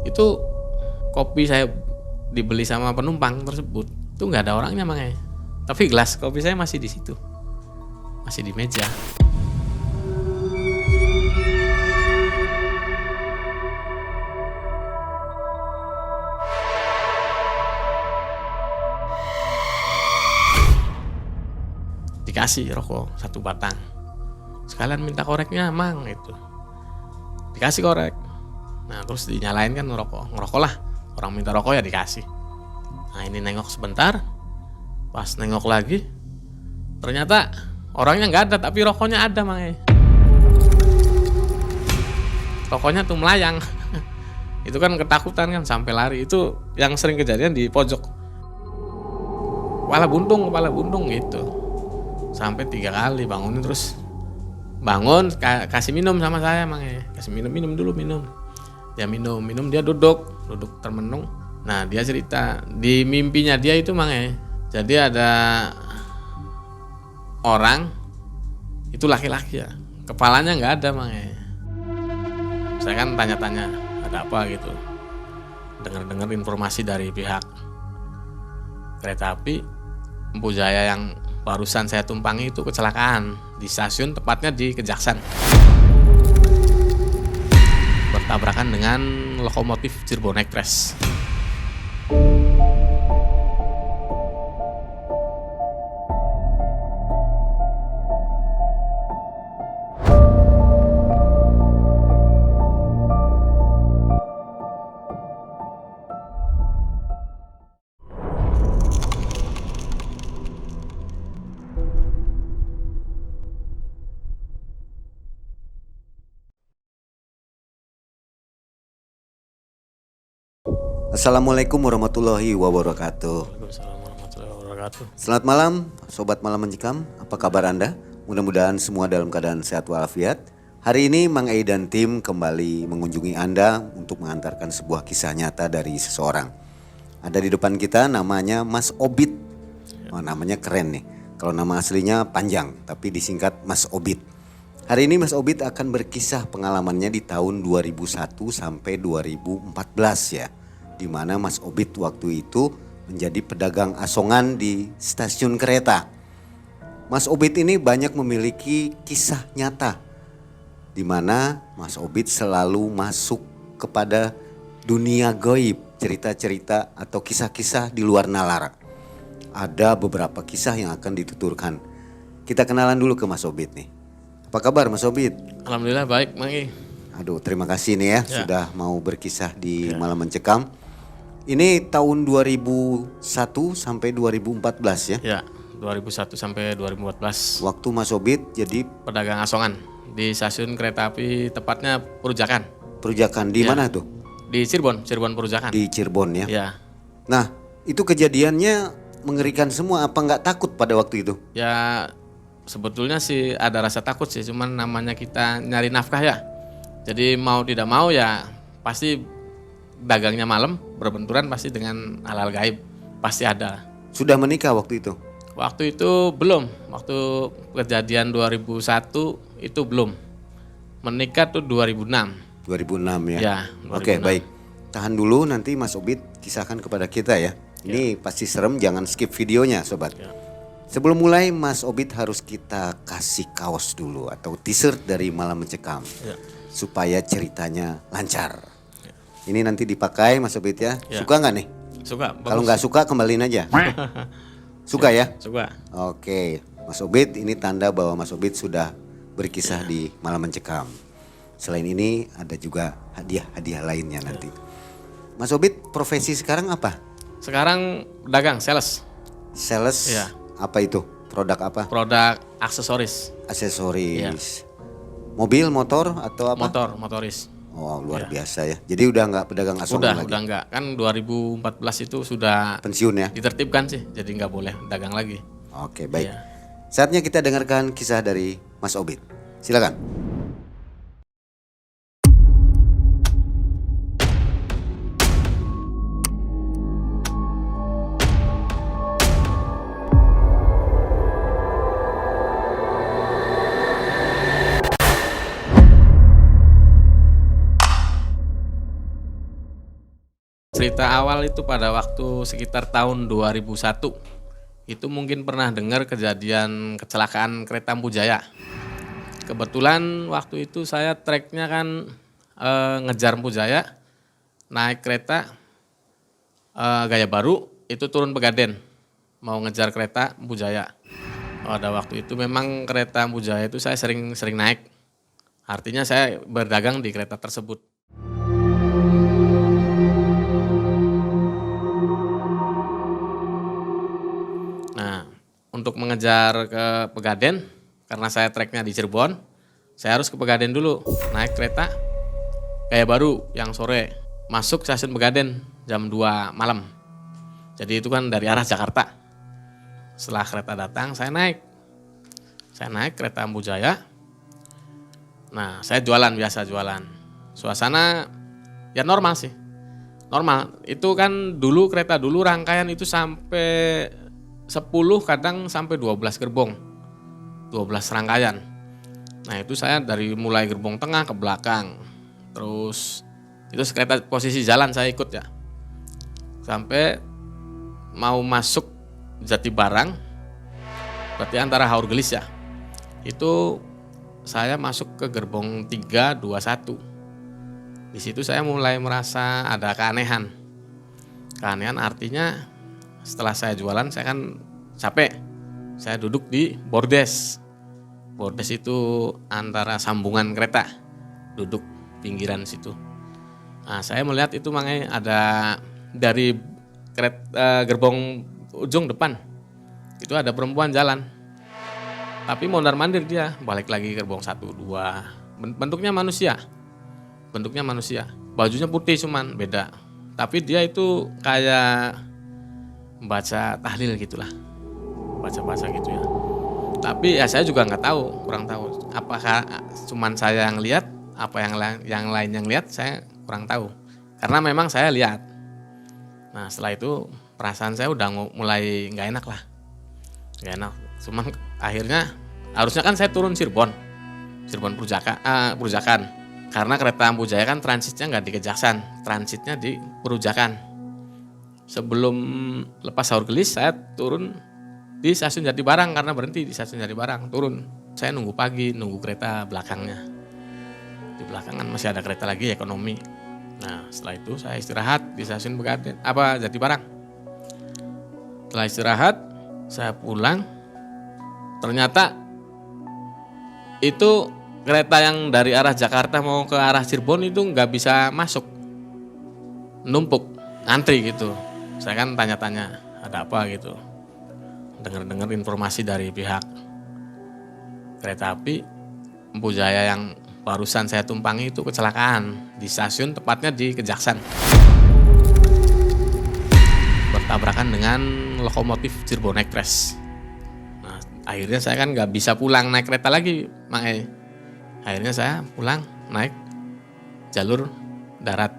Itu kopi saya dibeli sama penumpang tersebut, itu nggak ada orangnya makanya. Tapi gelas kopi saya masih di situ, masih di meja. Dikasih rokok 1 batang. Sekalian minta koreknya, Mang, itu. Dikasih korek. Nah, terus dinyalain kan ngerokok lah. Orang minta rokok ya dikasih. Nah, ini nengok sebentar. Pas nengok lagi, ternyata orangnya nggak ada, tapi rokoknya ada, Mang. Rokoknya tuh melayang. Itu kan ketakutan kan, sampai lari. Itu yang sering kejadian di pojok. Kepala buntung gitu. Sampai 3 kali bangunin, terus bangun kasih minum sama saya, Mang. Kasih minum dulu. Dia minum dia duduk termenung. Nah, dia cerita di mimpinya dia itu, Mang. Jadi ada orang itu laki-laki ya, kepalanya nggak ada, Mang. Saya kan tanya-tanya ada apa gitu, dengar informasi dari pihak kereta api Empu Jaya yang barusan saya tumpangi itu kecelakaan di stasiun, tepatnya di Kejaksan, bertabrakan dengan lokomotif Cirebon Express. Assalamualaikum warahmatullahi wabarakatuh. Waalaikumsalam warahmatullahi wabarakatuh. Selamat malam, Sobat Malam Mencekam. Apa kabar Anda? Mudah-mudahan semua dalam keadaan sehat walafiat. Hari ini Mang Ei dan tim kembali mengunjungi Anda untuk mengantarkan sebuah kisah nyata dari seseorang. Ada di depan kita namanya Mas Obit. Oh, namanya keren nih. Kalau nama aslinya panjang, tapi disingkat Mas Obit. Hari ini Mas Obit akan berkisah pengalamannya di tahun 2001 sampai 2014 ya. Di mana Mas Obit waktu itu menjadi pedagang asongan di stasiun kereta. Mas Obit ini banyak memiliki kisah nyata, di mana Mas Obit selalu masuk kepada dunia gaib, cerita-cerita atau kisah-kisah di luar nalar. Ada beberapa kisah yang akan dituturkan. Kita kenalan dulu ke Mas Obit nih. Apa kabar Mas Obit? Alhamdulillah baik, Mang. Aduh, terima kasih nih ya sudah mau berkisah di Malam Mencekam. Ini tahun 2001 sampai 2014 ya? Ya, 2001 sampai 2014. Waktu Mas Obit jadi Pedagang asongan di stasiun kereta api, tepatnya Perujakan. perujakan di mana tuh? Di Cirebon Perujakan. Di Cirebon ya? Ya, Nah, itu kejadiannya mengerikan semua, apa nggak takut pada waktu itu? ya sebetulnya sih ada rasa takut sih, cuman namanya kita nyari nafkah ya. Jadi mau tidak mau ya pasti dagangnya malam, berbenturan pasti dengan hal-hal gaib, pasti ada. Sudah menikah waktu itu? Waktu itu belum, waktu kejadian 2001 itu belum. Menikah tuh 2006. 2006 ya? Ya, Oke, 2006. baik. Tahan dulu, nanti Mas Obit kisahkan kepada kita ya. Ini pasti serem, jangan skip videonya sobat. Ya. Sebelum mulai Mas Obit harus kita kasih kaos dulu atau t-shirt dari Malam Mencekam. Ya. Supaya ceritanya lancar. Ini nanti dipakai Mas Obit ya. Ya. Suka nggak nih? Suka. Bagus. Kalau nggak suka kembaliin aja. Suka ya? Suka. Oke, Mas Obit, ini tanda bahwa Mas Obit sudah berkisah di Malam Mencekam. Selain ini ada juga hadiah-hadiah lainnya nanti. Mas Obit, profesi sekarang apa? Sekarang dagang, sales. Sales. Iya. Apa itu? Produk apa? Produk aksesoris. Aksesoris. Mobil, motor atau apa? Motoris. Oh, luar biasa ya. Jadi udah nggak pedagang asongan lagi? Udah enggak. Kan 2014 itu sudah Pensiun ya? ditertibkan sih, jadi nggak boleh dagang lagi. Oke, baik. Iya. Saatnya kita dengarkan kisah dari Mas Obit. Silakan. berita awal itu pada waktu sekitar tahun 2001. Itu mungkin pernah dengar kejadian kecelakaan kereta Ampu Jaya. Kebetulan waktu itu saya treknya kan ngejar Ampu Jaya, naik kereta Gaya Baru, itu turun Pegaden, mau ngejar kereta Ampu Jaya. Pada waktu itu memang kereta Ampu Jaya itu saya sering naik. Artinya saya berdagang di kereta tersebut. Nah, untuk mengejar ke Pegaden, karena saya treknya di Cirebon, saya harus ke Pegaden dulu, naik kereta Gaya Baru yang sore, masuk stasiun Pegaden jam 2 malam. Jadi itu kan dari arah Jakarta. Setelah kereta datang, saya naik kereta Ampu Jaya. Nah, saya jualan, biasa jualan. Suasana ya normal sih. Normal. Itu kan dulu kereta dulu rangkaian itu sampai 10, kadang sampai 12 gerbong. 12 rangkaian. Nah, itu saya dari mulai gerbong tengah ke belakang. Terus itu kereta posisi jalan saya ikut ya. Sampai mau masuk Jatibarang, berarti antara Haur Gelis ya. Itu saya masuk ke gerbong 321. Di situ saya mulai merasa ada keanehan. Keanehan artinya setelah saya jualan saya kan capek. Saya duduk di bordes. Bordes itu antara sambungan kereta. Duduk pinggiran situ. Nah, saya melihat itu makanya ada dari gerbong ujung depan. Itu ada perempuan jalan. Tapi mondar-mandir dia, balik lagi gerbong 1, 2. Bentuknya manusia. Bajunya putih cuman beda. Tapi dia itu kayak baca tahlil gitulah. Baca-baca gitu ya. Tapi ya saya juga kurang tahu. Apakah cuman saya yang lihat, apa yang lain yang lihat, saya kurang tahu. Karena memang saya lihat. Nah, setelah itu perasaan saya udah mulai nggak enak lah. Nggak enak. Cuman akhirnya harusnya kan saya turun Cirebon Perujakan. Karena kereta Ampu Jaya kan transitnya nggak di Kejaksan, transitnya di Perujakan. Sebelum lepas Haur Gelis saya turun di stasiun Jatibarang, karena berhenti di stasiun Jatibarang, turun. Saya nunggu pagi, nunggu kereta belakangnya. Di belakangan masih ada kereta lagi ekonomi. Nah, setelah itu saya istirahat di stasiun Jatibarang. Setelah istirahat, saya pulang. Ternyata itu kereta yang dari arah Jakarta mau ke arah Cirebon itu nggak bisa masuk, numpuk, antri gitu. Saya kan tanya-tanya ada apa gitu, dengar informasi dari pihak kereta api Ampu Jaya yang barusan saya tumpangi itu kecelakaan di stasiun, tepatnya di Kejaksan, bertabrakan dengan lokomotif Cirebon Express. Nah, akhirnya saya kan nggak bisa pulang naik kereta lagi, makanya akhirnya saya pulang naik jalur darat,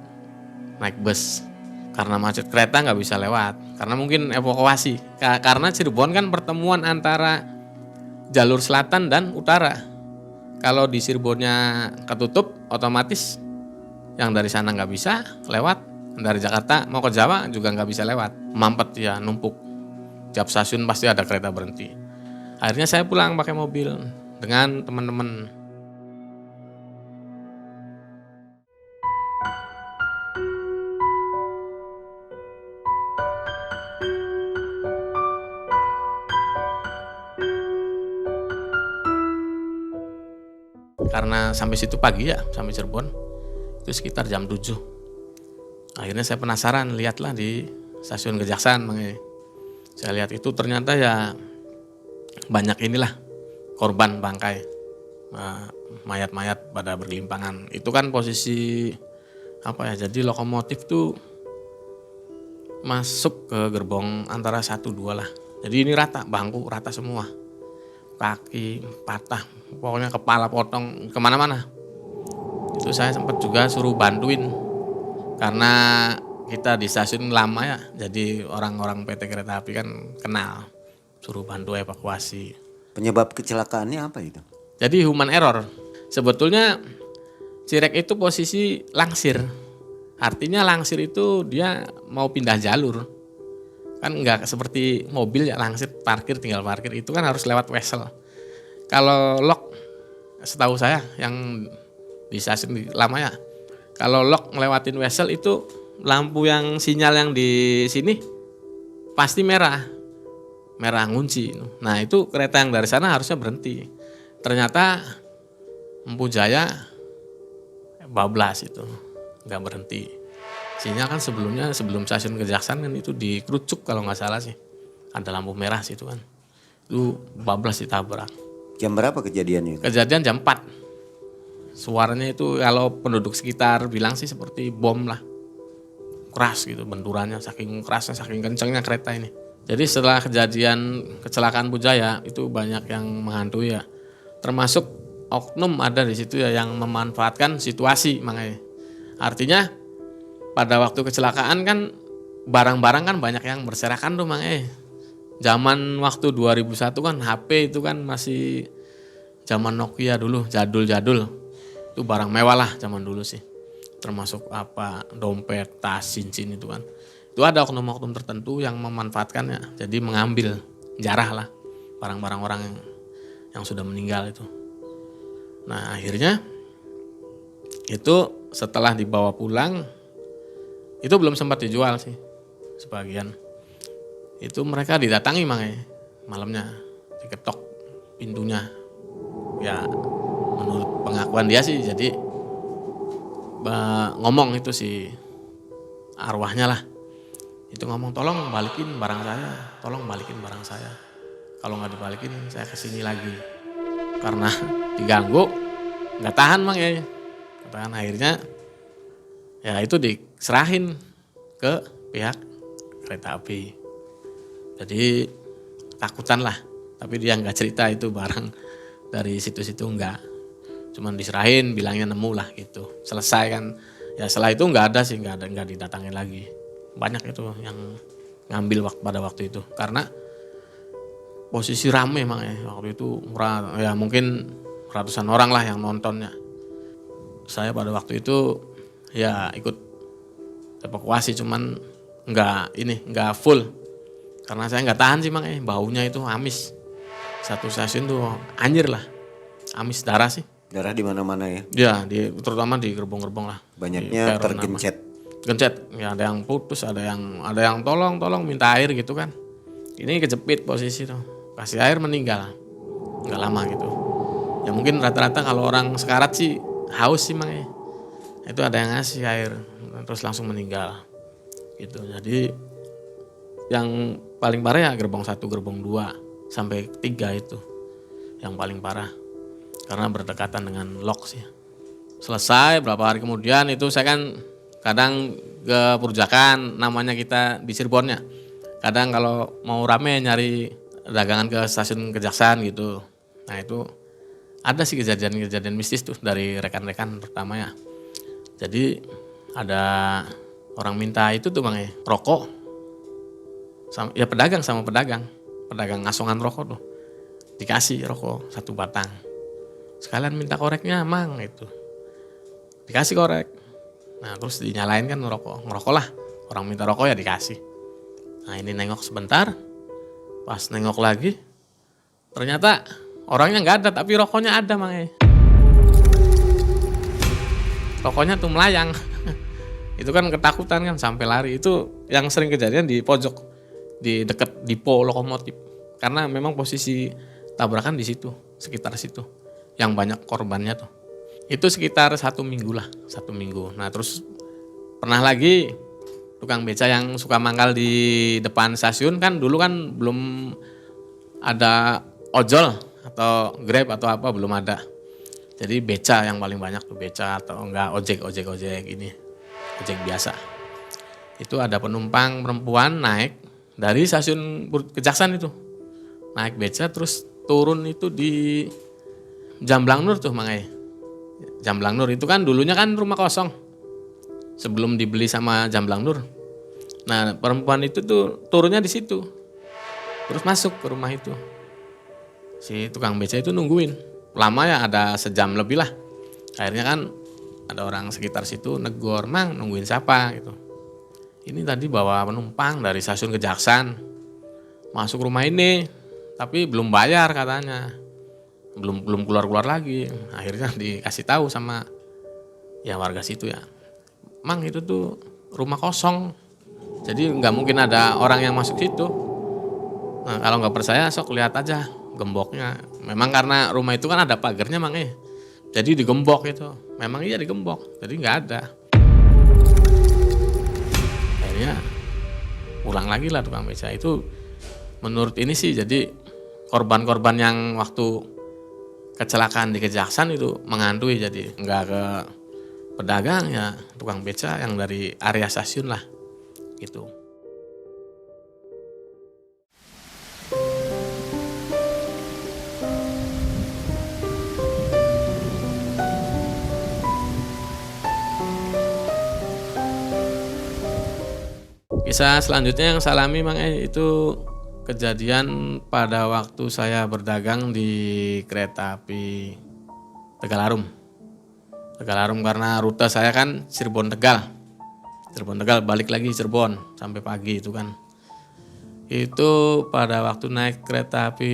naik bus. Karena macet kereta nggak bisa lewat, karena mungkin evakuasi. Karena Cirebon kan pertemuan antara jalur selatan dan utara. Kalau di Cirebonnya ketutup, otomatis yang dari sana nggak bisa lewat. Dari Jakarta mau ke Jawa juga nggak bisa lewat. Mampet ya, numpuk. Tiap stasiun pasti ada kereta berhenti. Akhirnya saya pulang pakai mobil dengan teman-teman. Karena sampai situ pagi ya, sampai Cirebon itu sekitar jam 7. Akhirnya saya penasaran, lihatlah di stasiun Kejaksan. Saya lihat itu ternyata ya banyak inilah korban bangkai, mayat-mayat pada bergelimpangan. Itu kan posisi jadi lokomotif tuh masuk ke gerbong antara 1, 2 lah. Jadi ini rata, bangku rata semua, kaki patah, pokoknya kepala potong kemana-mana. Itu saya sempat juga suruh bantuin, karena kita di stasiun lama ya, jadi orang-orang PT Kereta Api kan kenal, suruh bantu evakuasi. Penyebab kecelakaannya apa itu? Jadi human error. Sebetulnya Cirek itu posisi langsir, Artinya langsir itu dia mau pindah jalur. Kan nggak seperti mobil ya, langsir parkir tinggal parkir, itu kan harus lewat wesel. Kalau lok, setahu saya yang di stasiun lama ya, kalau lok ngelewatin wesel itu lampu yang sinyal yang di sini pasti merah ngunci. Nah itu kereta yang dari sana harusnya berhenti. Ternyata Empu Jaya bablas itu, nggak berhenti. Sinyal kan sebelum stasiun Kejaksaan kan itu dikerucuk kalau nggak salah sih. Ada lampu merah situ kan. Itu bablas ditabrak. Jam berapa kejadiannya? Kejadian jam 4. Suaranya itu kalau penduduk sekitar bilang sih seperti bom lah. Keras gitu benturannya, saking kerasnya, saking kencangnya kereta ini. Jadi setelah kejadian kecelakaan Empu Jaya itu banyak yang menghantui ya. Termasuk oknum ada di situ ya yang memanfaatkan situasi makanya. Artinya pada waktu kecelakaan kan barang-barang kan banyak yang berserakan tuh makanya. Zaman waktu 2001 kan HP itu kan masih zaman Nokia dulu, jadul-jadul. Itu barang mewah lah zaman dulu sih. Termasuk apa dompet, tas, cincin itu kan. Itu ada oknum-oknum tertentu yang memanfaatkannya. Jadi mengambil, jarah lah barang-barang orang yang sudah meninggal itu. Nah akhirnya itu setelah dibawa pulang, itu belum sempat dijual sih sebagian. Itu mereka didatangi makanya malamnya, diketok pintunya. Ya menurut pengakuan dia sih jadi ngomong itu si arwahnya lah. Itu ngomong tolong balikin barang saya. Kalau nggak dibalikin saya kesini lagi. Karena diganggu nggak tahan makanya. Tahan akhirnya ya itu diserahin ke pihak kereta api. Jadi takutan lah, tapi dia nggak cerita itu barang dari situ-situ enggak. Cuman diserahin, bilangnya nemu lah gitu. Selesai kan. Ya setelah itu nggak ada sih, nggak didatangin lagi. Banyak itu yang ngambil pada waktu itu karena posisi rame makanya waktu itu ya mungkin ratusan orang lah yang nontonnya. Saya pada waktu itu ya ikut evakuasi cuman nggak full karena saya nggak tahan sih makanya baunya itu amis. Satu stasiun tuh anjir lah, amis darah sih. Darah di mana-mana ya? Ya terutama di gerbong-gerbong lah. Banyaknya tergencet. Gencet, ya ada yang putus, ada yang tolong minta air gitu kan. Ini kejepit posisi tuh, kasih air meninggal, nggak lama gitu. Ya mungkin rata-rata kalau orang sekarat sih haus sih makanya. Itu ada yang ngasih air, terus langsung meninggal, gitu. Jadi yang paling parah ya gerbong 1, gerbong 2 sampai 3 itu, yang paling parah karena berdekatan dengan lok sih. Selesai berapa hari kemudian itu saya kan kadang ke Purjakan, namanya kita di Cirebonnya. Kadang kalau mau rame nyari dagangan ke stasiun Kejaksaan gitu. Nah itu ada sih kejadian-kejadian mistis tuh dari rekan-rekan terutama ya. Jadi ada orang minta itu tuh bang rokok. Ya pedagang ngasongan rokok tuh. Dikasih rokok 1 batang. Sekalian minta koreknya mang itu. Dikasih korek. Nah terus dinyalain kan ngerokok lah. Orang minta rokok ya dikasih. Nah ini nengok sebentar. Pas nengok lagi. Ternyata orangnya nggak ada tapi rokoknya ada makanya. Rokoknya tuh melayang. Itu kan ketakutan kan sampai lari. Itu yang sering kejadian di pojok. Di dekat depo lokomotif. Karena memang posisi tabrakan di situ. Sekitar situ. Yang banyak korbannya tuh. Itu sekitar 1 minggu lah, 1 minggu. Nah terus pernah lagi tukang beca yang suka mangkal di depan stasiun kan dulu kan belum ada ojol atau Grab atau apa belum ada. Jadi beca yang paling banyak tuh beca atau enggak ojek ini, ojek biasa. Itu ada penumpang perempuan naik dari stasiun Kejaksaan itu. Naik beca terus turun itu di Jamblang Nur tuh makanya. Jamblang Nur itu kan dulunya kan rumah kosong sebelum dibeli sama Jamblang Nur. Nah perempuan itu tuh turunnya di situ, terus masuk ke rumah itu. Si tukang beca itu nungguin, lama ya ada sejam lebih lah. Akhirnya kan ada orang sekitar situ negor, "Mang, nungguin siapa?" gitu. "Ini tadi bawa penumpang dari stasiun Kejaksan masuk rumah ini, tapi belum bayar katanya. Belum keluar-keluar lagi." Akhirnya dikasih tahu sama ya warga situ ya, "Mang, itu tuh rumah kosong. Jadi nggak mungkin ada orang yang masuk situ. Nah, kalau nggak percaya sok lihat aja gemboknya." Memang karena rumah itu kan ada pagarnya Mang, jadi digembok itu. Memang iya digembok, jadi nggak ada. Akhirnya pulang lagi lah tukang beca itu. Menurut ini sih jadi korban-korban yang waktu kecelakaan di Kejaksan itu mengantui, jadi nggak ke pedagang ya tukang beca yang dari area stasiun lah gitu. Kisah selanjutnya yang saya alami Mang itu kejadian pada waktu saya berdagang di kereta api Tegalarum. Tegalarum karena rute saya kan Cirebon Tegal. Cirebon Tegal balik lagi Cirebon sampai pagi itu kan. Itu pada waktu naik kereta api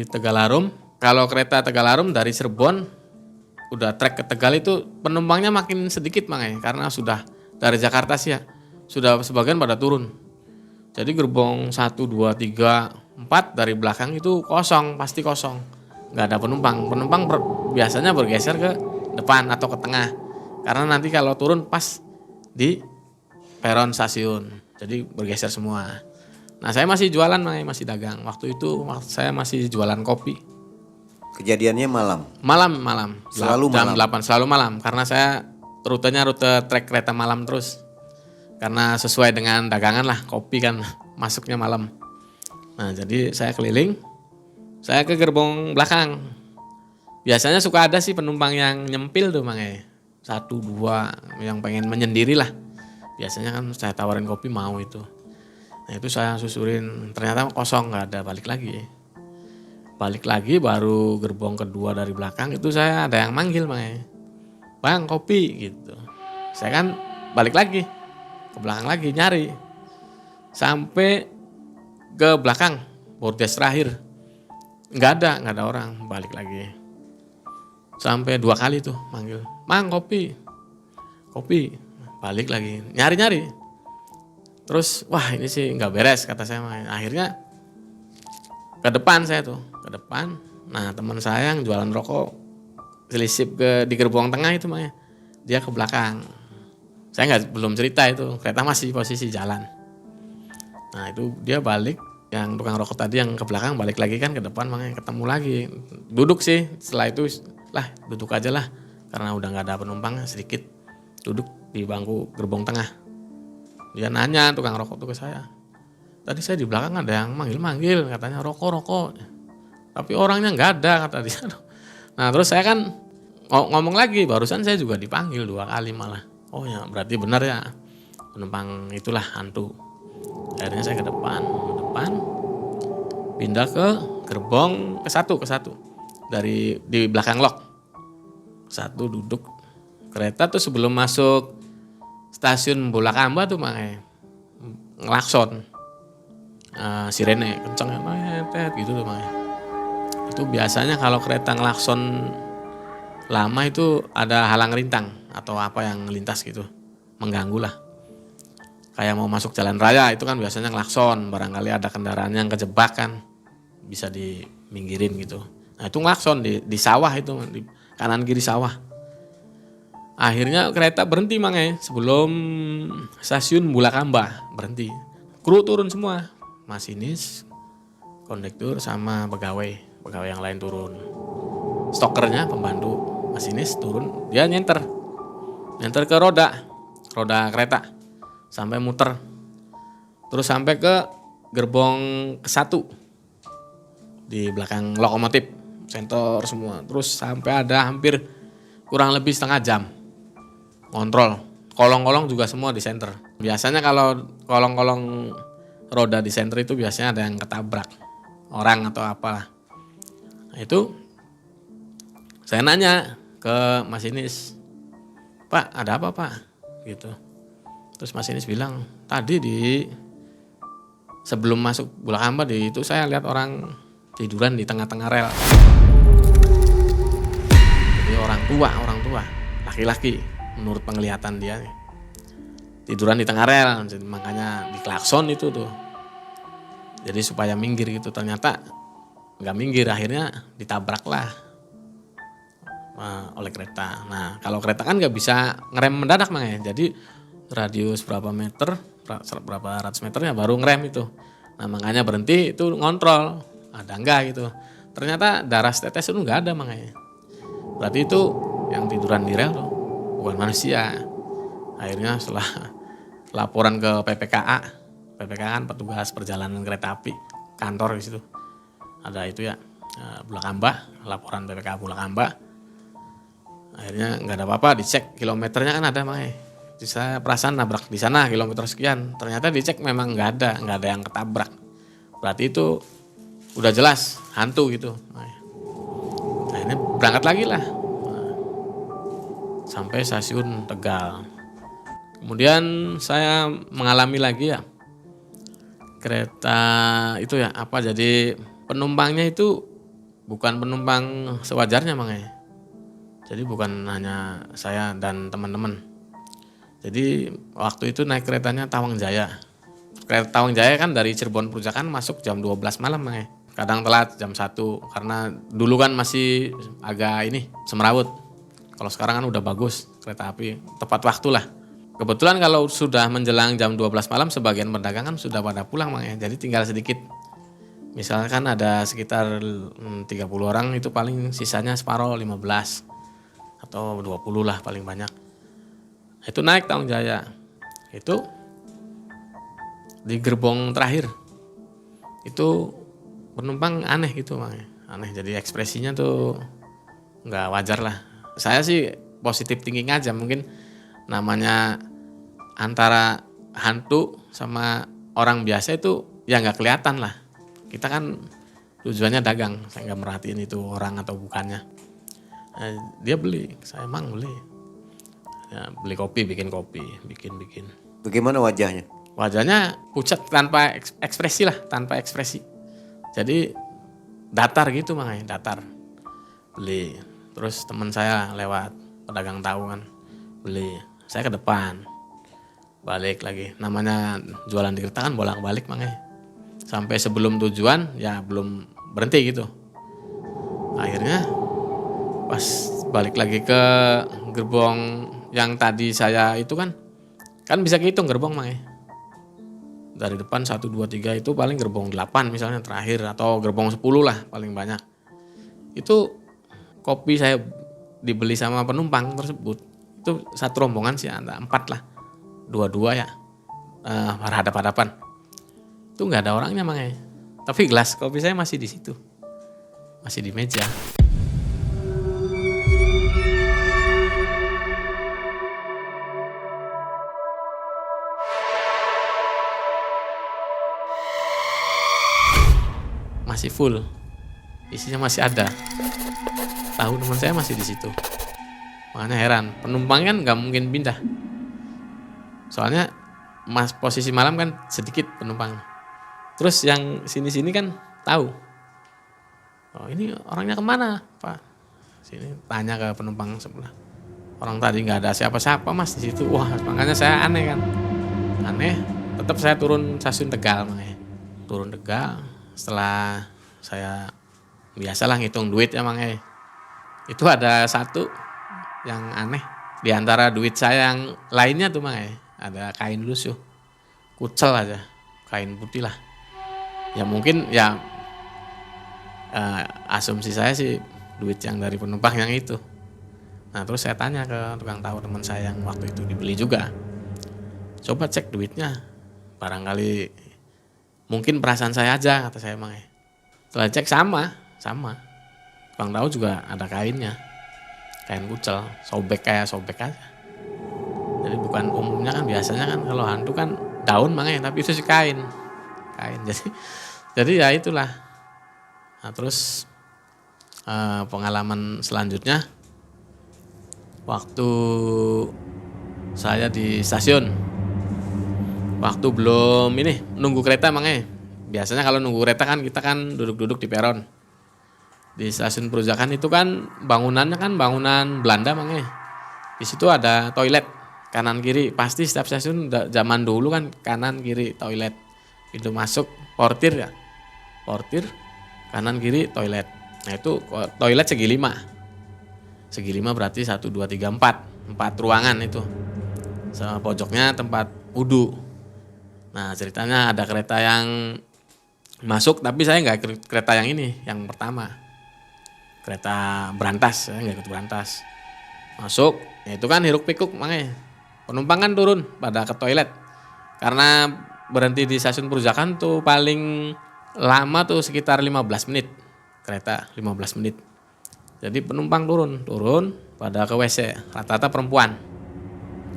Tegalarum. Kalau kereta Tegalarum dari Cirebon udah trek ke Tegal itu penumpangnya makin sedikit Mang karena sudah dari Jakarta sih ya. Sudah sebagian pada turun. Jadi gerbong 1, 2, 3, 4 dari belakang itu kosong, pasti kosong. Nggak ada penumpang. Penumpang biasanya bergeser ke depan atau ke tengah. Karena nanti kalau turun pas di peron stasiun. Jadi bergeser semua. Nah, saya masih jualan, masih dagang. Waktu itu saya masih jualan kopi. Kejadiannya malam. Malam. Selalu jam malam. 8 selalu malam karena saya rutenya rute trek kereta malam terus. Karena sesuai dengan dagangan lah, kopi kan masuknya malam. Nah, jadi saya keliling, saya ke gerbong belakang. Biasanya suka ada sih penumpang yang nyempil tuh Mang 1, 2 yang pengen menyendiri lah. Biasanya kan saya tawarin kopi mau itu. Nah, itu saya susurin, ternyata kosong, nggak ada, balik lagi. Balik lagi baru gerbong kedua dari belakang itu saya ada yang manggil Mang "Bang, kopi" gitu. Saya kan balik lagi ke belakang lagi nyari sampai ke belakang bordes terakhir nggak ada orang, balik lagi sampai 2 kali tuh manggil "Mang, kopi", balik lagi nyari terus. Wah, ini sih nggak beres kata saya. Akhirnya ke depan saya tuh ke depan. Nah, teman saya yang jualan rokok selisip di gerbong tengah itu Mang dia ke belakang. Saya belum cerita itu, kereta masih posisi jalan. Nah, itu dia balik, yang tukang rokok tadi yang ke belakang balik lagi kan ke depan, makanya ketemu lagi. Duduk sih, setelah itu lah duduk aja lah, karena udah gak ada penumpang sedikit. Duduk di bangku gerbong tengah. Dia nanya tukang rokok tuh ke saya, "Tadi saya di belakang ada yang manggil-manggil, katanya rokok. Tapi orangnya gak ada," kata dia. Nah, terus saya kan ngomong lagi, barusan saya juga dipanggil 2 kali malah. Oh ya, berarti benar ya penumpang itulah hantu. Akhirnya saya ke depan, pindah ke gerbong ke satu dari di belakang lok. Satu duduk kereta tuh sebelum masuk stasiun Bulakamba tuh Mang ngelakson, sirene kenceng gitu tuh Mang. Itu biasanya kalau kereta ngelakson lama itu ada halang rintang atau apa yang lintas gitu, mengganggu lah. Kayak mau masuk jalan raya itu kan biasanya ngelakson, barangkali ada kendaraan yang kejebak kan, bisa diminggirin gitu. Nah, itu ngelakson di sawah itu, di kanan kiri sawah. Akhirnya kereta berhenti Mang sebelum stasiun Bulakamba, berhenti. Kru turun semua, masinis, kondektur sama pegawai yang lain turun. Stokernya, pembantu masinis turun, dia nyenter ke roda kereta sampai muter, terus sampai ke gerbong ke-1 di belakang lokomotif, sensor semua, terus sampai ada hampir kurang lebih setengah jam kontrol. Kolong-kolong juga semua di senter. Biasanya kalau kolong-kolong roda di senter itu biasanya ada yang ketabrak orang atau apalah. Nah, itu saya nanya ke masinis, Pak ada apa Pak? Gitu. Terus masinis bilang, tadi sebelum masuk Bulakamba itu saya lihat orang tiduran di tengah-tengah rel. Jadi orang tua, laki-laki menurut penglihatan dia. Tiduran di tengah rel, jadi makanya diklakson itu tuh. Jadi supaya minggir gitu, ternyata nggak minggir, akhirnya ditabraklah oleh kereta. Nah kalau kereta kan nggak bisa ngerem mendadak Mang ya, jadi radius berapa ratus meternya baru ngerem itu. Nah makanya berhenti itu ngontrol, ada enggak gitu. Ternyata darah tetes itu nggak ada makanya. Berarti itu yang tiduran di rel tuh bukan manusia. Akhirnya setelah laporan ke PPKA kan petugas perjalanan kereta api, kantor di situ ada itu ya, Bulakamba, laporan PPKA Bulakamba. Akhirnya nggak ada apa-apa, dicek kilometernya kan ada makanya. Saya perasaan nabrak di sana kilometer sekian, ternyata dicek memang nggak ada yang ketabrak. Berarti itu udah jelas hantu gitu. Nah ini berangkat lagi lah sampai stasiun Tegal. Kemudian saya mengalami lagi ya kereta itu ya jadi penumpangnya itu bukan penumpang sewajarnya makanya. Jadi bukan hanya saya dan teman-teman. Jadi waktu itu naik keretanya Tawang Jaya. Kereta Tawang Jaya kan dari Cirebon Perujakan masuk jam 12 malam makanya. Kadang telat jam 1 karena dulu kan masih agak semrawut. Kalau sekarang kan udah bagus kereta api, tepat waktu lah. Kebetulan kalau sudah menjelang jam 12 malam sebagian pedagang kan sudah pada pulang makanya. Jadi tinggal sedikit. Misalkan ada sekitar 30 orang itu paling sisanya separuh 15 atau 20 lah paling banyak. Itu naik Tawang Jaya. Itu di gerbong terakhir. Itu penumpang aneh gitu makanya. Aneh, jadi ekspresinya tuh nggak wajar lah. Saya sih positif thinking aja, mungkin namanya antara hantu sama orang biasa itu ya nggak kelihatan lah. Kita kan tujuannya dagang, saya nggak merhatiin itu orang atau bukannya. Dia beli, saya emang beli. Ya, beli kopi, bikin. Bagaimana wajahnya? Wajahnya pucat tanpa ekspresi lah, tanpa ekspresi. Jadi datar gitu makanya, datar. Beli. Terus teman saya lewat, pedagang tahu kan, beli. Saya ke depan, balik lagi. Namanya jualan di kereta kan bolak-balik makanya. Sampai sebelum tujuan ya belum berhenti gitu. Akhirnya pas balik lagi ke gerbong yang tadi saya itu kan bisa kehitung gerbong makanya. Dari depan 1, 2, 3 itu paling gerbong 8 misalnya terakhir, atau gerbong 10 lah paling banyak. Itu kopi saya dibeli sama penumpang tersebut. Itu satu rombongan sih ada 4 lah. 2 ya. Hadap-hadapan. Itu nggak ada orangnya makanya. Tapi gelas kopi saya masih di situ. Masih di meja. Masih full, isinya masih ada. Tahu teman saya masih di situ. Makanya heran, penumpang kan nggak mungkin pindah. Soalnya posisi malam kan sedikit penumpang. Terus yang sini-sini kan tahu. Oh ini orangnya kemana Pak? Sini tanya ke penumpang sebelah. Orang tadi nggak ada siapa-siapa Mas di situ. Wah makanya saya aneh kan. Aneh, tetap saya turun stasiun Tegal makanya. Turun Tegal. Setelah saya biasalah ngitung duit emang itu ada satu yang aneh di antara duit saya yang lainnya tuh ada kain lusuh kucel aja, kain putih lah ya, mungkin ya asumsi saya sih duit yang dari penumpang yang itu. Nah terus saya tanya ke tukang tahu teman saya yang waktu itu dibeli juga, coba cek duitnya, barangkali mungkin perasaan saya aja kata saya Setelah cek sama. Tukang tahu juga ada kainnya. Kain kucel, sobek aja. Jadi bukan umumnya kan biasanya kan kalau hantu kan daun tapi itu sih kain. Jadi ya itulah. Nah, terus pengalaman selanjutnya waktu saya di stasiun. Waktu belum ini nunggu kereta emangnya. Biasanya kalau nunggu kereta kan kita kan duduk-duduk di peron. Di stasiun Perujakan itu kan bangunannya kan bangunan Belanda emangnya. Di situ ada toilet kanan kiri. Pasti setiap stasiun zaman dulu kan kanan kiri toilet. Pintu masuk portir ya. Portir kanan kiri toilet. Nah itu toilet segi lima. Segi lima berarti 1, 2, 3, 4. 4 ruangan itu. Sama pojoknya tempat wudhu. Nah ceritanya ada kereta yang masuk tapi saya nggak kereta yang ini, yang pertama. Kereta berantas, saya nggak ikut berantas. Masuk, ya itu kan hiruk pikuk makanya. Penumpang kan turun pada ke toilet. Karena berhenti di stasiun Perujakan tuh paling lama tuh sekitar 15 menit. Kereta 15 menit. Jadi penumpang turun pada ke WC. Rata-rata perempuan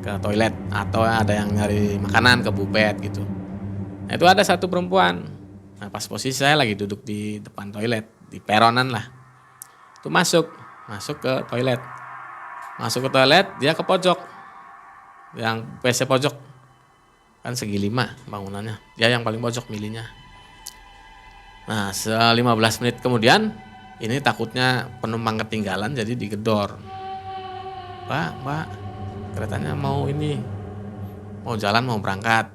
ke toilet atau ada yang nyari makanan ke bufet gitu. Nah, itu ada satu perempuan. Nah, pas posisi saya lagi duduk di depan toilet, di peronan lah. Itu masuk ke toilet. Masuk ke toilet, dia ke pojok. Yang WC pojok. Kan segi 5 bangunannya. Dia yang paling pojok milihnya. Nah, 15 menit kemudian ini takutnya penumpang ketinggalan jadi digedor. Mbak, keretanya mau ini. Mau jalan, mau berangkat.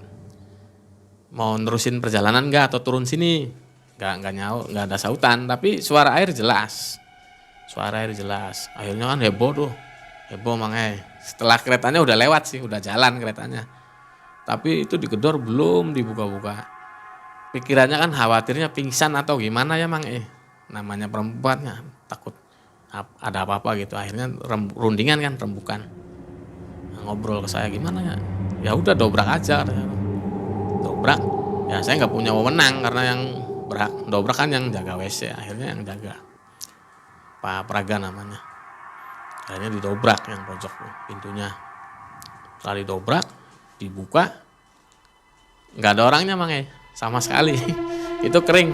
Mau nerusin perjalanan enggak atau turun sini? Enggak ada sautan, tapi suara air jelas. Akhirnya kan heboh makanya. Setelah keretanya udah lewat sih, udah jalan keretanya. Tapi itu digedor belum dibuka-buka. Pikirannya kan khawatirnya pingsan atau gimana ya Mang. Namanya perempuannya takut ada apa-apa gitu. Akhirnya rundingan kan, rembukan. Nah, ngobrol ke saya gimana ya? Ya udah dobrak aja katanya. Dobrak. Ya saya nggak punya wewenang karena yang dobrak kan yang jaga WC. Akhirnya yang jaga. Pak Praga namanya. Akhirnya didobrak yang pojok pintunya. Setelah didobrak, dibuka, nggak ada orangnya Mang sama sekali. Itu kering.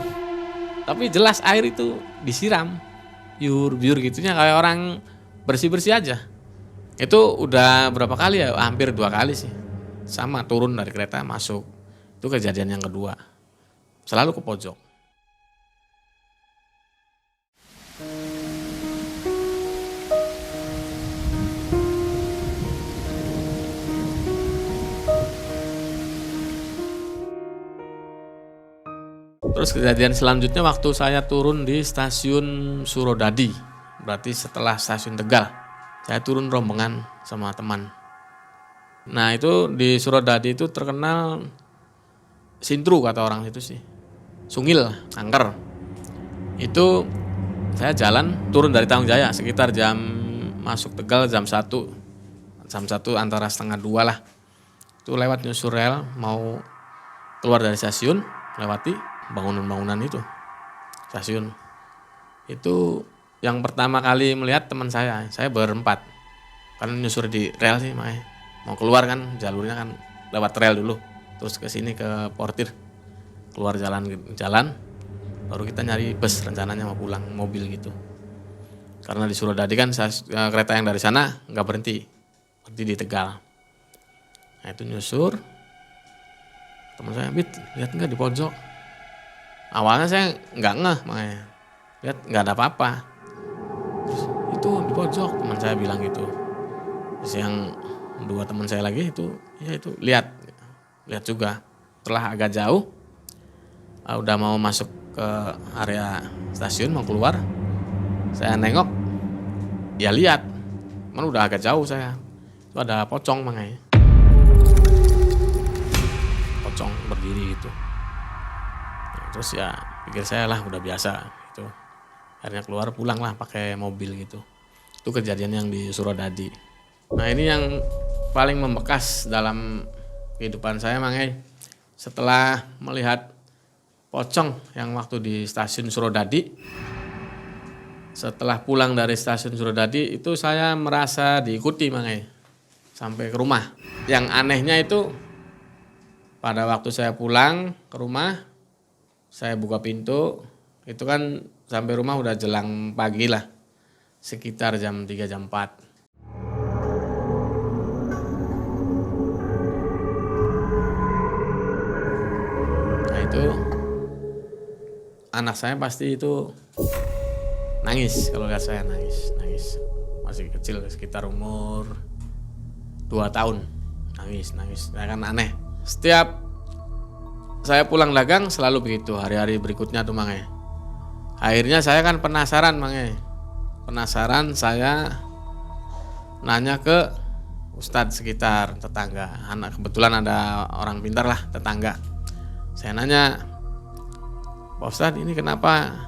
Tapi jelas air itu disiram. Biur gitunya kayak orang bersih-bersih aja. Itu udah berapa kali ya? Hampir 2 kali sih. Sama turun dari kereta masuk. Itu kejadian yang kedua. Selalu ke pojok. Terus kejadian selanjutnya waktu saya turun di stasiun Surodadi. Berarti setelah stasiun Tegal. Saya turun rombongan sama teman. Nah itu di Surodadi itu terkenal sintru kata orang itu sih. Sungil, angker. Itu saya jalan turun dari Tanjung Jaya sekitar jam masuk Tegal jam 1. Jam 1 antara setengah 2 lah. Itu lewat nyusur rel mau keluar dari stasiun, lewati bangunan-bangunan itu stasiun. Itu yang pertama kali melihat teman saya berempat kan nyusur di rel sih makanya. Mau keluar kan jalurnya kan lewat rel dulu terus ke sini ke portir, keluar jalan baru kita nyari bus, rencananya mau pulang mobil gitu. Karena di Surodadi kan kereta yang dari sana nggak berhenti di Tegal. Nah itu nyusur, teman saya lihat nggak di pojok. Awalnya saya nggak ngeh makanya, lihat nggak ada apa-apa. Terus itu di pojok teman saya bilang gitu. Terus yang 2 teman saya lagi itu lihat juga. Setelah agak jauh, udah mau masuk ke area stasiun mau keluar, saya nengok, ya lihat, cuman udah agak jauh saya. Itu ada pocong makanya, pocong berdiri gitu. Terus ya pikir saya lah udah biasa gitu. Akhirnya keluar pulang lah pakai mobil gitu. Itu kejadian yang di Surodadi. Nah ini yang paling membekas dalam kehidupan saya Mang. Setelah melihat pocong yang waktu di stasiun Surodadi. Setelah pulang dari stasiun Surodadi itu saya merasa diikuti Mang. Sampai ke rumah. Yang anehnya itu pada waktu saya pulang ke rumah, saya buka pintu, itu kan sampai rumah udah jelang pagi lah, sekitar jam 3 jam 4. itu anak saya pasti itu nangis kalau lihat saya nangis. Masih kecil sekitar umur 2 tahun. Nangis. Saya kan aneh. Setiap saya pulang dagang selalu begitu. Hari-hari berikutnya tuh Mang. Akhirnya saya kan penasaran Mang. Penasaran, saya nanya ke ustadz sekitar, tetangga. Kebetulan ada orang pintar lah, tetangga. Saya nanya, Pak Ustadz, ini kenapa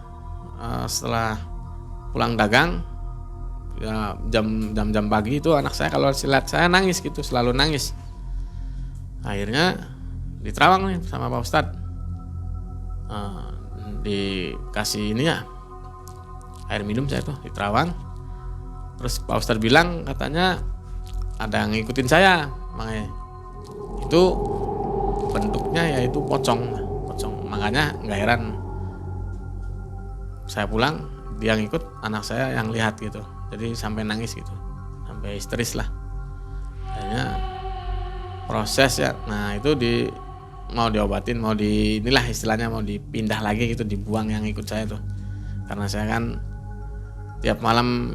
setelah pulang dagang ya jam pagi itu anak saya kalau lihat saya nangis gitu, selalu nangis. Akhirnya diterawang nih sama Pak Ustadz, dikasih ini ya air minum saya tuh diterawang. Terus Pak Ustadz bilang katanya ada yang ngikutin saya, makanya itu bentuknya yaitu pocong. Makanya nggak heran saya pulang dia ngikut, anak saya yang lihat gitu. Jadi sampai nangis gitu, sampai histeris lah. Akhirnya proses ya. Nah itu mau diobatin, mau inilah istilahnya mau dipindah lagi gitu, dibuang yang ikut saya tuh. Karena saya kan tiap malam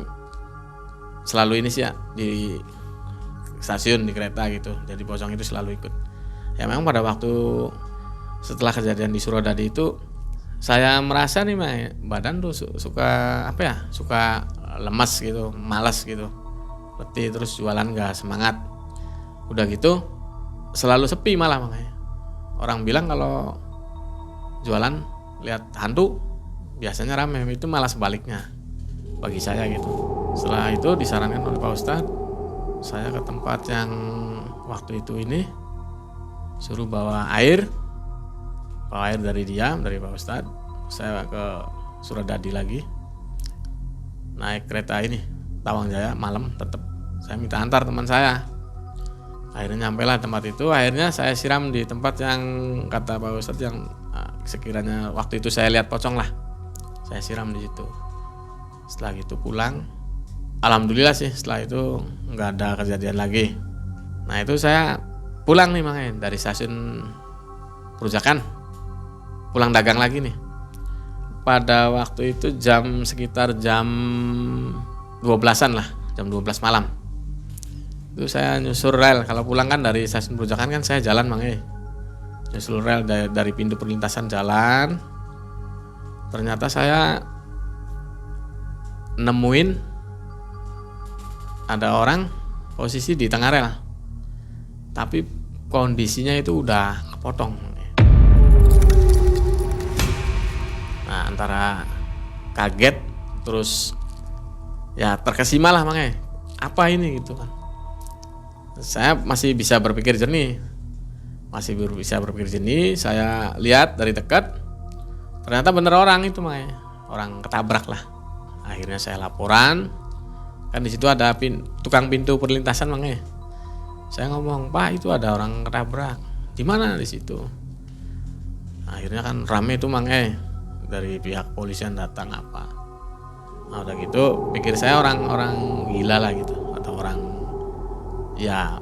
selalu ini sih ya di stasiun, di kereta gitu. Jadi pocong itu selalu ikut. Ya memang pada waktu setelah kejadian di Suradadi itu saya merasa nih badan tuh suka lemas gitu, malas gitu, letih, terus jualan gak semangat. Udah gitu selalu sepi malah makanya. Orang bilang kalau jualan lihat hantu biasanya rame, itu malah sebaliknya bagi saya gitu. Setelah itu disarankan oleh Pak Ustadz, saya ke tempat yang waktu itu ini suruh bawa air dari Pak Ustadz. Saya ke Suradadi lagi, naik kereta ini Tawang Jaya malam, tetap saya minta antar teman saya. Akhirnya nyampailah tempat itu. Akhirnya saya siram di tempat yang kata Pak Ustadz yang sekiranya waktu itu saya lihat pocong lah, saya siram di situ. Setelah itu pulang, alhamdulillah sih setelah itu nggak ada kejadian lagi. Nah itu saya pulang nih makanya dari stasiun Perujakan, pulang dagang lagi nih. Pada waktu itu sekitar jam 12-an lah, jam 12 malam. Itu saya nyusur rel, kalau pulang kan dari stasiun Perujakan kan saya jalan nyusur rel dari pintu perlintasan jalan. Ternyata saya nemuin ada orang posisi di tengah rel, tapi kondisinya itu udah kepotong. Nah antara kaget terus ya terkesima lah makanya, apa ini gitu kan. Saya masih bisa berpikir jernih, saya lihat dari dekat, ternyata bener orang itu makanya, orang ketabrak lah. Akhirnya saya laporan, kan di situ ada tukang pintu perlintasan makanya. Saya ngomong, Pak itu ada orang ketabrak, di mana di situ. Akhirnya kan rame itu dari pihak polisian datang apa. Nah udah gitu pikir saya orang gila lah gitu, atau orang ya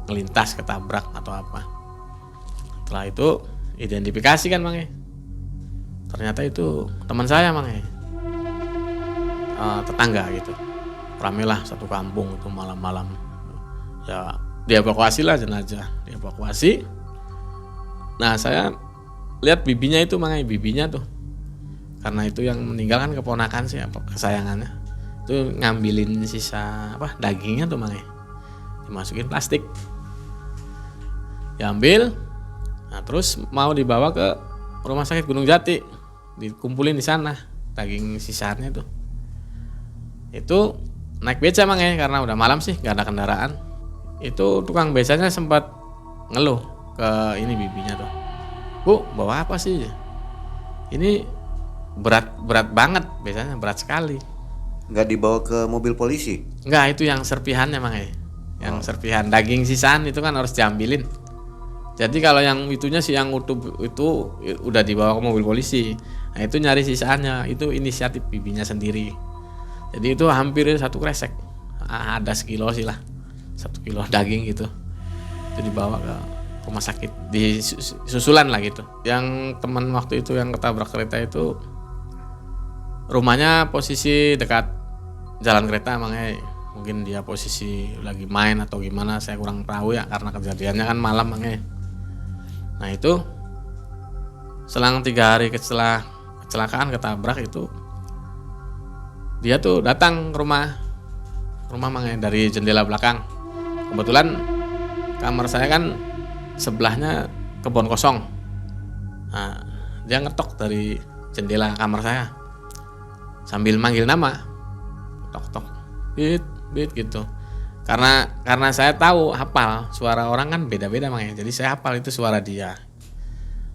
ngelintas ketabrak atau apa. Setelah itu identifikasi kan ternyata itu teman saya tetangga gitu. Rame lah satu kampung itu malam-malam. Ya dievakuasi lah jenazah, dievakuasi. Nah saya lihat bibinya itu bibinya tuh, karena itu yang meninggal kan keponakan sih kesayangannya, itu ngambilin sisa dagingnya tuh dimasukin plastik, diambil. Nah terus mau dibawa ke rumah sakit Gunung Jati, dikumpulin di sana daging sisanya tuh. Itu naik beca karena udah malam sih nggak ada kendaraan. Itu tukang becanya sempat ngeluh ke ini bibinya tuh, Bu bawa apa sih ini, berat banget, biasanya berat sekali. Nggak dibawa ke mobil polisi? Nggak, itu yang serpihannya yang serpihan daging sisaan itu kan harus diambilin. Jadi kalau yang itunya sih yang utuh itu udah dibawa ke mobil polisi. Nah itu nyari sisaannya, itu inisiatif bibinya sendiri. Jadi itu hampir 1 kresek, ada sekilo sih lah, 1 kilo daging gitu. Itu dibawa ke rumah sakit di susulan lah gitu. Yang teman waktu itu yang ketabrak kereta itu rumahnya posisi dekat jalan kereta, makanya mungkin dia posisi lagi main atau gimana, saya kurang tahu ya karena kejadiannya kan malam makanya. Nah itu selang 3 hari kecelakaan ketabrak itu dia tuh datang ke rumah makanya dari jendela belakang. Kebetulan kamar saya kan sebelahnya kebun kosong. Nah, dia ngetok dari jendela kamar saya sambil manggil nama, tok bit gitu. Karena saya tahu hafal suara orang kan beda-beda makanya. Jadi saya hafal itu suara dia.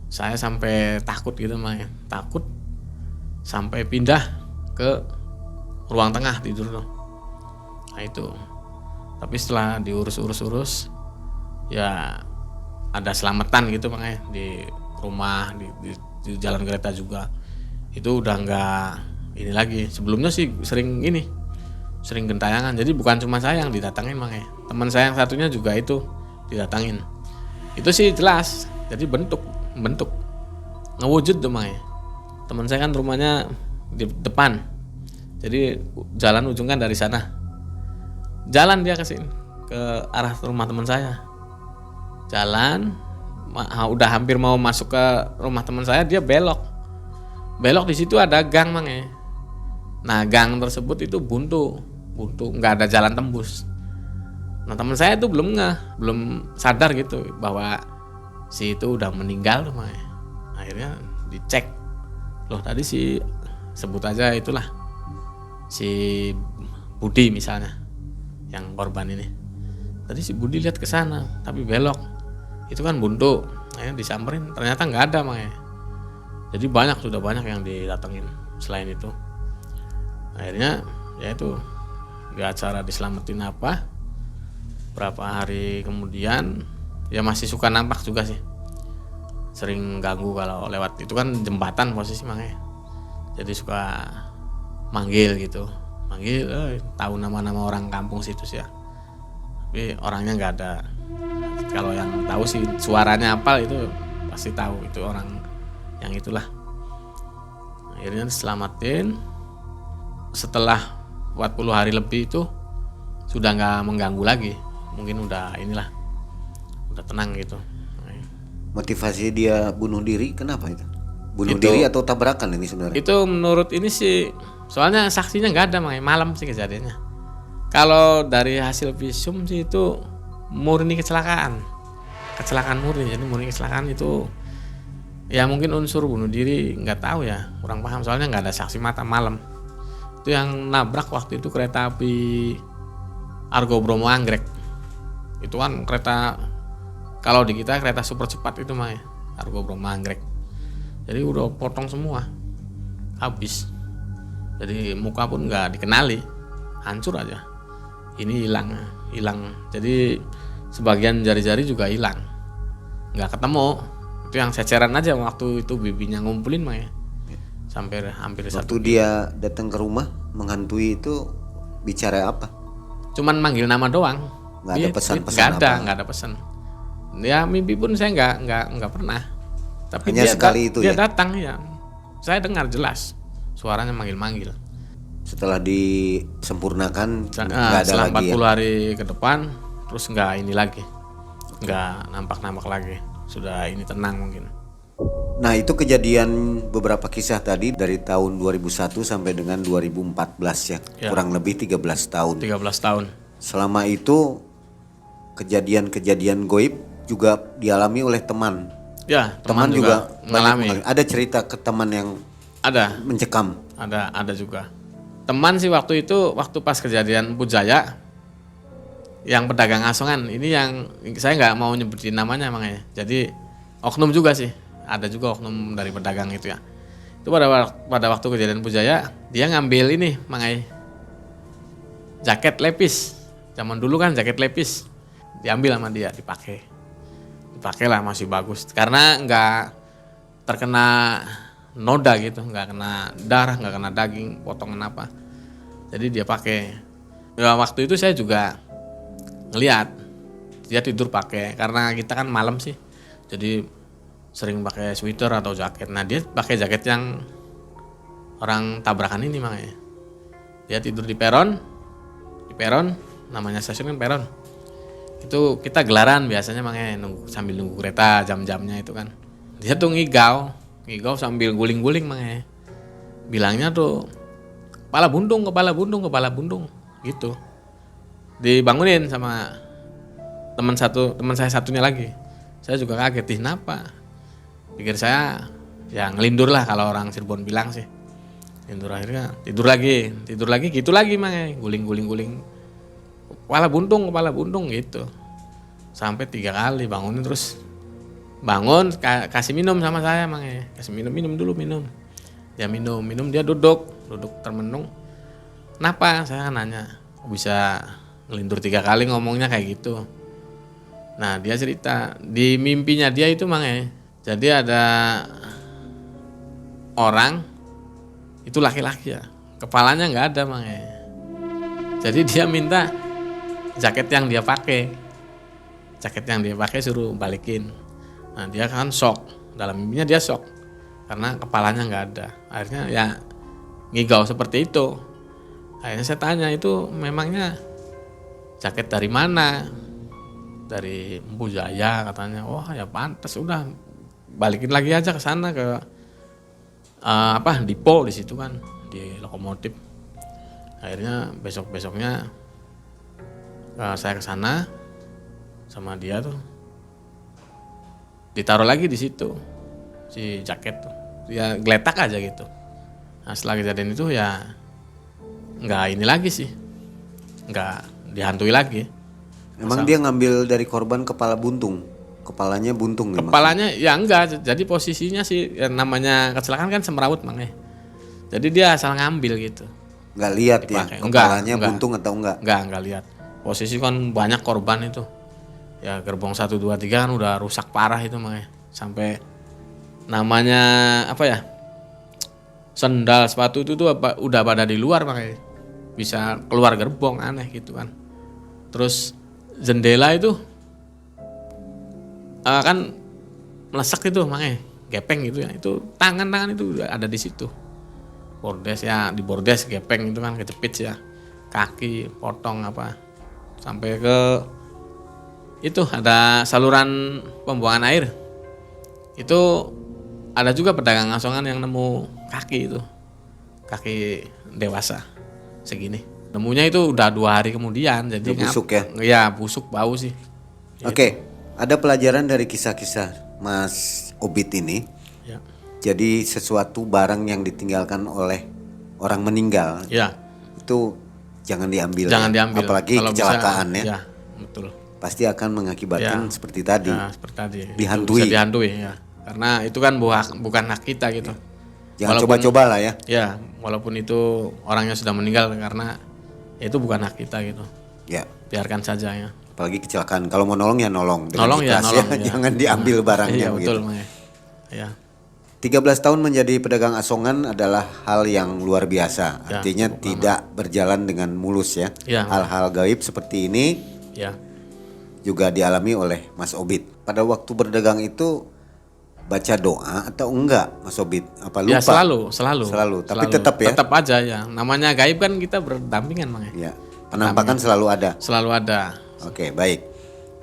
Saya sampai takut gitu makanya. Takut sampai pindah ke ruang tengah tidur tuh. Nah itu. Tapi setelah diurus ya ada selamatan gitu makanya di rumah di jalan kereta juga. Itu udah enggak ini lagi. Sebelumnya sih sering gentayangan. Jadi bukan cuma saya yang didatangin makanya. Teman saya yang satunya juga itu didatangin. Itu sih jelas. Jadi bentuk ngewujud tuh makanya. Teman saya kan rumahnya di depan. Jadi jalan ujung kan dari sana. Jalan dia ke sini ke arah rumah teman saya. Jalan udah hampir mau masuk ke rumah teman saya, dia belok di situ ada gang makanya. Nah gang tersebut itu buntu nggak ada jalan tembus. Nah teman saya itu belum sadar gitu bahwa si itu udah meninggal tuh makanya. Akhirnya dicek, loh tadi si sebut aja itulah si Budi misalnya yang korban ini. Tadi si Budi lihat ke sana tapi belok, itu kan buntu. Akhirnya disamperin, ternyata nggak ada makanya. Jadi sudah banyak yang didatengin selain itu. Akhirnya ya itu nggak acara diselamatin apa. Berapa hari kemudian ya masih suka nampak juga sih, sering ganggu kalau lewat itu kan jembatan posisi makanya. Jadi suka manggil tahu nama-nama orang kampung situ sih ya, tapi orangnya nggak ada. Kalau yang tahu sih suaranya apal itu pasti tahu itu orang yang itulah. Akhirnya diselamatin. Setelah 40 hari lebih itu sudah nggak mengganggu lagi, mungkin udah tenang gitu. Motivasi dia bunuh diri kenapa itu? Bunuh diri atau tabrakan ini sebenarnya? Itu menurut ini sih, soalnya saksinya nggak ada makanya, malam sih kejadiannya. Kalau dari hasil visum sih itu murni kecelakaan murni. Jadi murni kecelakaan itu ya mungkin unsur bunuh diri nggak tahu ya, kurang paham soalnya nggak ada saksi mata malam. Itu yang nabrak waktu itu kereta api Argo Bromo Anggrek. Itu kan kereta, kalau di kita kereta super cepat itu mah ya, Argo Bromo Anggrek. Jadi udah potong semua, habis. Jadi muka pun nggak dikenali, hancur aja. Ini hilang. Jadi sebagian jari-jari juga hilang, nggak ketemu. Itu yang ceceran aja waktu itu bibinya ngumpulin mah ya. Sampai hampir waktu 1 dia datang ke rumah menghantui itu bicara apa? Cuman manggil nama doang. Nggak ada pesan-pesan apa? Nggak ada pesan. Ya mimpi pun saya nggak pernah. Tapi hanya sekali itu dia ya? datang ya. Saya dengar jelas suaranya manggil-manggil. Setelah disempurnakan nggak ada setelah lagi 40 ya? hari ke depan terus nggak ini lagi. Nggak nampak lagi. Sudah ini tenang mungkin. Nah itu kejadian beberapa kisah tadi dari tahun 2001 sampai dengan 2014 ya. Kurang lebih 13 tahun. 13 tahun. Selama itu kejadian-kejadian goib juga dialami oleh teman. Ya, teman juga mengalami. Ada cerita ke teman yang mencekam. Ada juga. Teman sih waktu pas kejadian Pujaya yang pedagang asongan ini, yang saya nggak mau nyebutin namanya makanya. Jadi oknum juga sih. Ada juga oknum dari pedagang itu ya. Itu pada waktu kejadian Pujaya dia ngambil ini makanya jaket lepis. Zaman dulu kan jaket lepis diambil sama dia, dipakai lah, masih bagus karena nggak terkena noda gitu, nggak kena darah, nggak kena daging potongan apa, jadi dia pakai. Ya waktu itu saya juga ngelihat dia tidur pakai, karena kita kan malam sih Jadi sering pakai sweater atau jaket. Nah dia pakai jaket yang orang tabrakan ini makanya. Dia tidur di peron, namanya stasiun kan peron. Itu kita gelaran biasanya makanya sambil nunggu kereta jam-jamnya itu kan. Dia tuh ngigau sambil guling-guling makanya. Bilangnya tuh kepala buntung gitu. Dibangunin sama teman saya satunya lagi. Saya juga kaget, kenapa? Pikir saya ya ngelindur lah kalau orang Cirebon bilang sih. Lindur, akhirnya tidur lagi gitu lagi makanya guling. Kepala buntung gitu. Sampai 3 kali bangunin, terus bangun kasih minum sama saya makanya. Kasih minum dulu. Dia minum dia duduk termenung. Kenapa? Saya nanya. Kok bisa ngelindur 3 kali ngomongnya kayak gitu. Nah dia cerita di mimpinya dia itu makanya. Jadi ada orang itu laki-laki ya, kepalanya nggak ada makanya. Jadi dia minta jaket yang dia pakai suruh balikin. Nah dia kan shock, dalam mimpinya dia shock karena kepalanya nggak ada. Akhirnya ya ngigau seperti itu. Akhirnya saya tanya, itu memangnya jaket dari mana? Dari Empu Jaya katanya. Wah ya pantas, udah balikin lagi aja ke sana ke Dipo di situ kan, di lokomotif. Akhirnya besoknya saya ke sana sama dia tuh, ditaruh lagi di situ si jaket tuh, ya geletak aja gitu. Nah setelah kejadian itu ya nggak ini lagi sih, nggak dihantui lagi. Emang dia ngambil dari korban kepala buntung? Kepalanya buntung nih? Kepalanya ya enggak, jadi posisinya sih ya namanya kecelakaan kan semrawut makanya. Jadi dia asal ngambil gitu. Nggak lihat ya kepalanya enggak, buntung atau enggak? Enggak lihat. Posisi kan banyak korban itu. Ya gerbong 1, 2, 3 kan udah rusak parah itu makanya. Sampai namanya sendal, sepatu itu tuh udah pada di luar makanya. Bisa keluar gerbong, aneh gitu kan. Terus jendela itu kan melesak itu makanya, gepeng gitu ya. Itu tangan itu ada di situ. Bordes ya, di bordes gepeng itu kan kejepit ya. Kaki potong sampai ke itu ada saluran pembuangan air. Itu ada juga pedagang asongan yang nemu kaki itu. Kaki dewasa segini. Nemunya itu udah 2 hari kemudian, jadi busuk ya? Iya, busuk, bau sih. Oke. Ada pelajaran dari kisah-kisah Mas Obit ini. Ya. Jadi sesuatu barang yang ditinggalkan oleh orang meninggal, Ya. itu jangan diambil. Diambil. Apalagi kalau kecelakaan bisa, ya. Ya, betul. Pasti akan mengakibatkan seperti tadi. Ya, seperti tadi. Dihantui. Bisa dihantui ya. Karena itu kan bukan hak kita gitu. Jangan coba-coba lah ya. Ya, walaupun itu orangnya sudah meninggal, karena itu bukan hak kita gitu. Ya. Biarkan saja ya. Apalagi kecelakaan. Kalau mau nolong ya nolong. Nolong ya nolong. Ya. Jangan diambil barangnya. Iya betul gitu. Ya. 13 tahun menjadi pedagang asongan adalah hal yang luar biasa. Ya, artinya tidak berjalan dengan mulus ya. Ya. Hal-hal gaib seperti ini juga dialami oleh Mas Obit. Pada waktu berdagang itu baca doa atau enggak Mas Obit? Apa lupa? Ya selalu. Tapi tetap ya. Tetap aja ya. Namanya gaib kan kita berdampingan makanya. Ya. Penampakan selalu ada. Selalu ada. Oke, baik.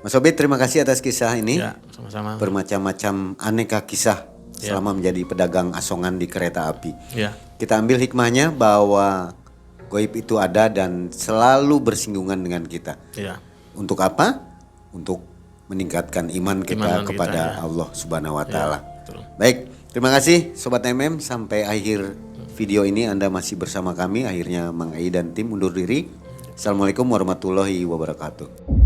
Mas Obit, terima kasih atas kisah ini. Ya, sama-sama. Bermacam-macam aneka kisah selama menjadi pedagang asongan di kereta api. Ya. Kita ambil hikmahnya bahwa gaib itu ada dan selalu bersinggungan dengan kita. Ya. Untuk apa? Untuk meningkatkan iman kita kepada Allah Subhanahu wa taala. Betul. Baik, terima kasih Sobat MM, sampai akhir video ini Anda masih bersama kami. Akhirnya Mang Ai dan tim undur diri. Assalamualaikum warahmatullahi wabarakatuh.